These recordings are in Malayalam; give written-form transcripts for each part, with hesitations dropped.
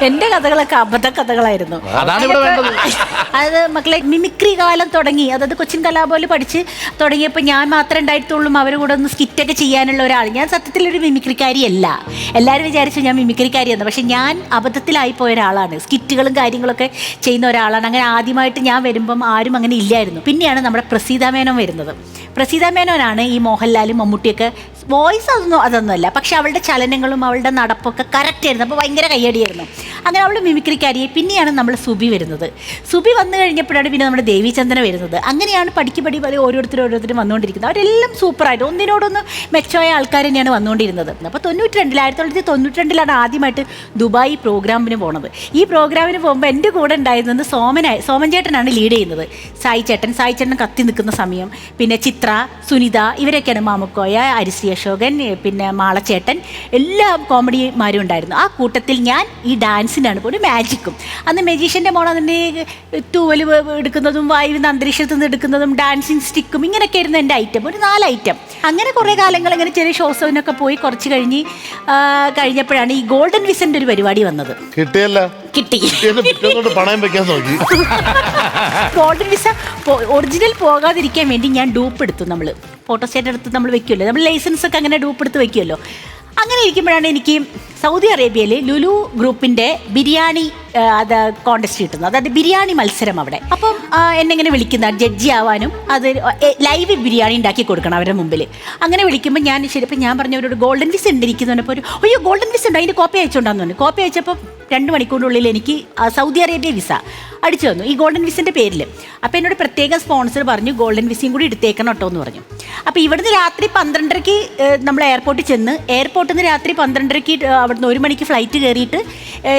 എന്റെ കഥകളൊക്കെ അബദ്ധ കഥകളായിരുന്നു. അതാണ് ഇവിടെ വേണ്ടത്. അത് മക്കളെ മിമിക്രി കാലം തുടങ്ങി, അതായത് കൊച്ചിൻ കലാപോലെ പഠിച്ച് തുടങ്ങിയപ്പോൾ ഞാൻ മാത്രമേ ഉണ്ടായിട്ടുള്ളൂ അവരുടെ കൂടെ ഒന്ന് സ്കിറ്റൊക്കെ ചെയ്യാനുള്ള ഒരാൾ. ഞാൻ സത്യത്തിലൊരു മിമിക്രിക്കാരിയല്ല. എല്ലാവരും വിചാരിച്ചു ഞാൻ മിമിക്രിക്കാരിയെന്ന്. പക്ഷെ ഞാൻ അബദ്ധത്തിലായിപ്പോയ ഒരാളാണ്. സ്കിറ്റുകളും കാര്യങ്ങളൊക്കെ ചെയ്യുന്ന ഒരാളാണ്. അങ്ങനെ ആദ്യമായിട്ട് ഞാൻ വരുമ്പം ആരും അങ്ങനെ ഇല്ലായിരുന്നു. പിന്നെയാണ് നമ്മുടെ പ്രസീത മേനോൻ വരുന്നത്. പ്രസീത മേനോനാണ് ഈ മോഹൻലാലും മമ്മൂട്ടിയൊക്കെ വോയിസ് അതൊന്നുമല്ല, പക്ഷെ അവളുടെ ചലനങ്ങളും അവളുടെ നടപ്പൊക്കെ കറക്റ്റ് ആയിരുന്നു. അപ്പോൾ ഭയങ്കര കയ്യടിയായിരുന്നു. അങ്ങനെ അവൾ മിമിക്രിക്കാരിയെ. പിന്നെയാണ് നമ്മൾ സുബി വരുന്നത്. സുബി വന്നു കഴിഞ്ഞപ്പോഴാണ് പിന്നെ നമ്മുടെ ദേവീചന്ദന വരുന്നത്. അങ്ങനെയാണ് പടി ഓരോരുത്തരും വന്നുകൊണ്ടിരിക്കുന്നത്. അവരെല്ലാം സൂപ്പറായിട്ട് ഒന്നിനോടൊന്ന് മെച്ചമായ ആൾക്കാർ തന്നെയാണ് വന്നുകൊണ്ടിരുന്നത്. അപ്പോൾ 1992 ആദ്യമായിട്ട് ദുബായ് പ്രോഗ്രാമിന് പോണത്. ഈ പ്രോഗ്രാമിന് പോകുമ്പോൾ എൻ്റെ കൂടെ ഉണ്ടായിരുന്നത് സോമൻ ചേട്ടനാണ് ലീഡ് ചെയ്യുന്നത്. സായി ചേട്ടൻ കത്തി നിൽക്കുന്ന സമയം, പിന്നെ ചിത്ര, സുനിത, ഇവരൊക്കെയാണ്, മാമുക്കോയ, അരിശ്രീ അശോകൻ, പിന്നെ മാളച്ചേട്ടൻ, എല്ലാ കോമഡിമാരും ഉണ്ടായിരുന്നു. ആ കൂട്ടത്തിൽ ഞാൻ ഈ ഡാൻസിനാണ് ഒരു മാജിക്കും. അന്ന് മെജീഷ്യൻ്റെ മോൾ അതിൻ്റെ തൂവൽ എടുക്കുന്നതും വായുവിൽ നിന്ന് അന്തരീക്ഷത്തിൽ നിന്ന് എടുക്കുന്നതും ഡാൻസിങ് സ്റ്റിക്കും ഇങ്ങനെയൊക്കെ ആയിരുന്നു എൻ്റെ ഐറ്റം. ഒരു 4 ഐറ്റം. അങ്ങനെ കുറേ കാലങ്ങൾ ഇങ്ങനെ ചെറിയ ഷോസിനൊക്കെ പോയി കുറച്ച് കഴിഞ്ഞപ്പോഴാണ് ഈ ഗോൾഡൻ വിസൻ്റെ ഒരു പരിപാടി വന്നത്. കിട്ടി. പണയം വെക്കാൻ നോക്കി. ഗോൾഡൻ വിസ ഒറിജിനൽ പോകാതിരിക്കാൻ വേണ്ടി ഞാൻ ഡൂപ്പ് എടുത്തു. നമ്മൾ ഫോട്ടോസ്റ്റാറ്റ് എടുത്ത് നമ്മൾ വെക്കുമല്ലോ, നമ്മൾ ലൈസൻസ് ഒക്കെ അങ്ങനെ ഡൂപ്പ് എടുത്ത് വെക്കുമല്ലോ. അങ്ങനെ ഇരിക്കുമ്പോഴാണ് എനിക്ക് സൗദി അറേബ്യയിൽ ലുലു ഗ്രൂപ്പിൻ്റെ ബിരിയാണി കോണ്ടസ്റ്റ് കിട്ടുന്നത്, അതായത് ബിരിയാണി മത്സരം അവിടെ. അപ്പം എന്നെങ്ങനെ വിളിക്കുന്ന ജഡ്ജി ആവാനും അത് ലൈവ് ബിരിയാണി ഉണ്ടാക്കി കൊടുക്കണം അവരുടെ മുമ്പിൽ. അങ്ങനെ വിളിക്കുമ്പോൾ ഞാൻ ശരിപ്പം ഞാൻ പറഞ്ഞവരോട് ഗോൾഡൻ വിസ ഉണ്ടിരിക്കുന്നപ്പോൾ അയ്യോ ഗോൾഡൻ വിസ ഉണ്ട്, അതിൻ്റെ കോപ്പി അയച്ചുകൊണ്ടാന്ന് പറഞ്ഞു. കോപ്പി അയച്ചപ്പോൾ 2 മണിക്കൂറിനുള്ളിൽ എനിക്ക് സൗദി അറേബ്യ വിസ അടിച്ചു തന്നു ഈ ഗോൾഡൻ വിസിൻ്റെ പേരിൽ. അപ്പോൾ എന്നോട് പ്രത്യേകം സ്പോൺസർ പറഞ്ഞു ഗോൾഡൻ വിസയും കൂടി എടുത്തേക്കണം കേട്ടോ എന്ന് പറഞ്ഞു. അപ്പോൾ ഇവിടുന്ന് രാത്രി 12:30 നമ്മൾ എയർപോർട്ടിൽ ചെന്ന്, എയർപോർട്ടിൽ നിന്ന് രാത്രി 12:30 അവിടുന്ന് 1 മണിക്ക് ഫ്ലൈറ്റ് കയറിയിട്ട്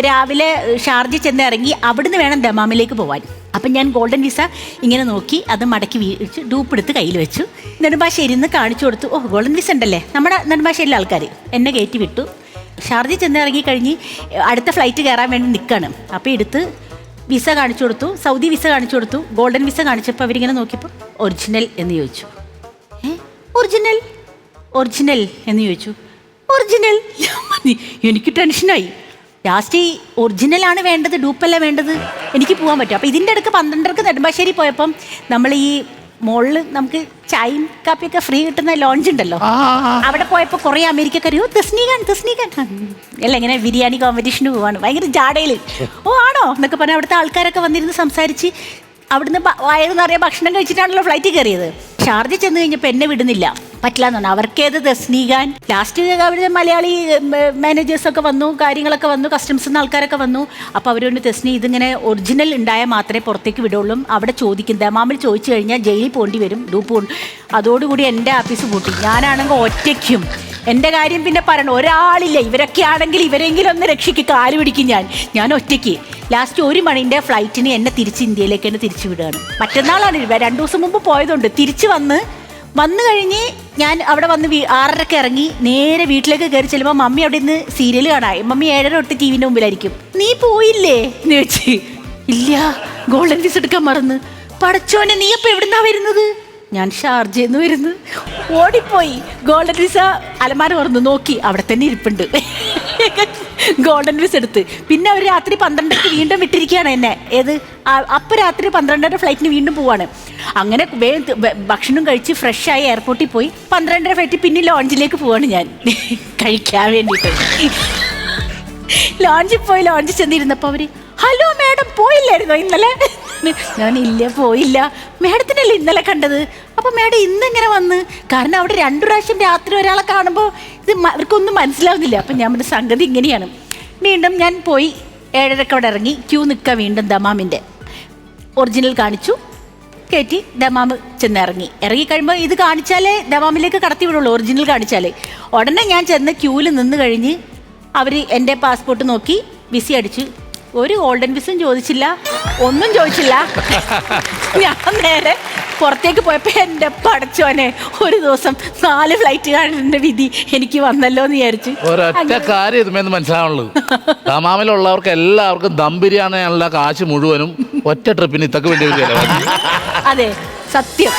രാവിലെ ഷാർജ ചെന്ന് ഇറങ്ങി അവിടുന്ന് വേണം ദമാമിലേക്ക് പോകാൻ. അപ്പം ഞാൻ ഗോൾഡൻ വിസ ഇങ്ങനെ നോക്കി അത് മടക്കി വീഴിച്ച് ഡൂപ്പെടുത്ത് കയ്യിൽ വെച്ചു. നെടുമ്പാശ്ശേരിയിൽ നിന്ന് കാണിച്ചു കൊടുത്തു. ഓ ഗോൾഡൻ വിസ ഉണ്ടല്ലേ. നമ്മുടെ നെടുമ്പാശ്ശേരിയിലെ ആൾക്കാർ എന്നെ കയറ്റി വിട്ടു. ഷാർജ ചെന്ന് ഇറങ്ങിക്കഴിഞ്ഞ് അടുത്ത ഫ്ലൈറ്റ് കയറാൻ വേണ്ടി നിൽക്കുകയാണ്. അപ്പോൾ എടുത്ത് വിസ കാണിച്ചു കൊടുത്തു, സൗദി വിസ കാണിച്ചു കൊടുത്തു. ഗോൾഡൻ വിസ കാണിച്ചപ്പോൾ അവരിങ്ങനെ നോക്കിയപ്പോൾ ഒറിജിനൽ എന്ന് ചോദിച്ചു. ഒറിജിനൽ എന്ന് ചോദിച്ചു. ഒറിജിനൽ. എനിക്ക് ടെൻഷനായി. ലാസ്റ്റ് ഈ ഒറിജിനലാണ് വേണ്ടത്, ഡൂപ്പല്ല വേണ്ടത്, എനിക്ക് പോകാൻ പറ്റും. അപ്പോൾ ഇതിൻ്റെ ഇടയ്ക്ക് 12:30 നെടുമ്പാശ്ശേരി പോയപ്പം നമ്മൾ ഈ മോളിൽ നമുക്ക് ചായയും കാപ്പിയൊക്കെ ഫ്രീ കിട്ടുന്ന ലോഞ്ച് ഉണ്ടല്ലോ, അവിടെ പോയപ്പോൾ കുറേ അമേരിക്കക്കാരോ തസ്നീഖാൻ അല്ല ഇങ്ങനെ ബിരിയാണി കോമ്പറ്റീഷന് പോവാണ് ഭയങ്കര ജാടയിൽ. ഓ ആണോ എന്നൊക്കെ പറഞ്ഞാൽ അവിടുത്തെ ആൾക്കാരൊക്കെ വന്നിരുന്ന് സംസാരിച്ച് അവിടുന്ന് വയറ് നിറയെ ഭക്ഷണം കഴിച്ചിട്ടാണല്ലോ ഫ്ലൈറ്റ് കയറിയത്. ഷാർജ ചെന്ന് കഴിഞ്ഞപ്പോൾ എന്നെ വിടുന്നില്ല, പറ്റില്ല എന്ന് പറഞ്ഞു. അവർക്കേത് തസ്നീഖാൻ. ലാസ്റ്റ് അവരുടെ മലയാളി മാനേജേഴ്സൊക്കെ വന്നു, കാര്യങ്ങളൊക്കെ വന്നു, കസ്റ്റംസിൽ നിന്ന് ആൾക്കാരൊക്കെ വന്നു. അപ്പോൾ അവരോട് തസ്നി ഇതിങ്ങനെ ഒറിജിനൽ ഉണ്ടായാൽ മാത്രമേ പുറത്തേക്ക് വിടുള്ളൂ, അവിടെ ചോദിക്കും, ദമാമിൽ ചോദിച്ചു കഴിഞ്ഞാൽ ജയിലിൽ പോകേണ്ടി വരും, ഡൂപ്പ്. അതോടുകൂടി എൻ്റെ ആഫീസ് പൂട്ടി. ഞാനാണെങ്കിൽ ഒറ്റയ്ക്കും. എൻ്റെ കാര്യം പിന്നെ പറയണം, ഒരാളില്ല. ഇവരൊക്കെ ആണെങ്കിൽ ഇവരെങ്കിലും ഒന്ന് രക്ഷിക്ക്, കാല് പിടിക്കും. ഞാൻ ഒറ്റയ്ക്ക്. ലാസ്റ്റ് 1 മണിൻ്റെ ഫ്ലൈറ്റിന് എന്നെ തിരിച്ച് ഇന്ത്യയിലേക്ക് തന്നെ തിരിച്ചു വിടുകയാണ്. മറ്റന്നാളാണ് 2 ദിവസം മുമ്പ് പോയതുകൊണ്ട് തിരിച്ച് വന്നു കഴിഞ്ഞ് ഞാൻ അവിടെ വന്ന് 6:30 ഇറങ്ങി നേരെ വീട്ടിലേക്ക് കയറി ചെല്ലുമ്പോൾ മമ്മി അവിടെ നിന്ന് സീരിയൽ കാണാം. മമ്മി 7:30 തൊട്ട് ടി വിൻ്റെ മുമ്പിലായിരിക്കും. നീ പോയില്ലേ എന്ന് ചോദിച്ച്. ഇല്ല, ഗോൾഡൻ വിസ എടുക്കാൻ മറന്ന്. പടച്ചോനെ നീ അപ്പോൾ എവിടുന്നാ വരുന്നത്? ഞാൻ ഷാർജയിൽ നിന്ന് വരുന്നു. ഓടിപ്പോയി ഗോൾഡൻ വിസ അലമാര തുറന്ന് നോക്കി, അവിടെ തന്നെ ഇരിപ്പുണ്ട് ഗോൾഡൻ വിസ എടുത്ത്. പിന്നെ അവർ രാത്രി 12:00 വീണ്ടും വിട്ടിരിക്കുകയാണ് എന്നെ. അപ്പോൾ രാത്രി 12:30 ഫ്ലൈറ്റിന് വീണ്ടും പോവാണ്. അങ്ങനെ ഭക്ഷണം കഴിച്ച് ഫ്രഷായി എയർപോർട്ടിൽ പോയി 12:30 ഫ്ലൈറ്റ് പിന്നെ ലോഞ്ചിലേക്ക് പോവാണ് ഞാൻ കഴിക്കാൻ വേണ്ടിയിട്ട്. ലോഞ്ചിൽ ചെന്നിരുന്നപ്പോൾ അവർ ഹലോ മാഡം പോയില്ലായിരുന്നോ ഇന്നലെ? ഞാനില്ല പോയില്ല. മാഡത്തിനല്ലേ ഇന്നലെ കണ്ടത്. അപ്പോൾ മാഡം ഇന്നെങ്ങനെ വന്ന്? കാരണം അവിടെ 2 പ്രാവശ്യം രാത്രി ഒരാളെ കാണുമ്പോൾ ഇത് അവർക്കൊന്നും മനസ്സിലാവുന്നില്ല. അപ്പം ഞാൻ പറഞ്ഞ സംഗതി ഇങ്ങനെയാണ്. വീണ്ടും ഞാൻ പോയി 7:30 അവിടെ ഇറങ്ങി ക്യൂ നിൽക്കുക. വീണ്ടും ദമാമിൻ്റെ ഒറിജിനൽ കാണിച്ചു, കയറ്റി ദമാം ഇറങ്ങിക്കഴിയുമ്പോൾ ഇത് കാണിച്ചാലേ ദമാമിലേക്ക് കടത്തി വിടുള്ളൂ, ഒറിജിനൽ കാണിച്ചാലേ. ഉടനെ ഞാൻ ചെന്ന് ക്യൂവിൽ നിന്ന് കഴിഞ്ഞ് അവർ എൻ്റെ പാസ്പോർട്ട് നോക്കി വിസ അടിച്ചു. ഒരു ഗോൾഡൻ വിസയും ചോദിച്ചില്ല, ഒന്നും ചോദിച്ചില്ല. ഞാൻ നേരെ പുറത്തേക്ക് പോയപ്പോൾ എൻ്റെ പടച്ചോനെ ഒരു ദിവസം 4 ഫ്ലൈറ്റ് കാണേണ്ട വിധി എനിക്ക് വന്നല്ലോ എന്ന് വിചാരിച്ചു. ഒരൊറ്റ കാര്യം ഇതുമേന്ന് മനസ്സിലാവുള്ളൂ, ദമാമിലുള്ളവർക്ക് എല്ലാവർക്കും ദം ബിരിയാണിയുള്ള കാശ് മുഴുവനും ഒറ്റ ട്രിപ്പിന് ഇതൊക്കെ വേണ്ടി വരികയല്ലേ? അതെ, സത്യം.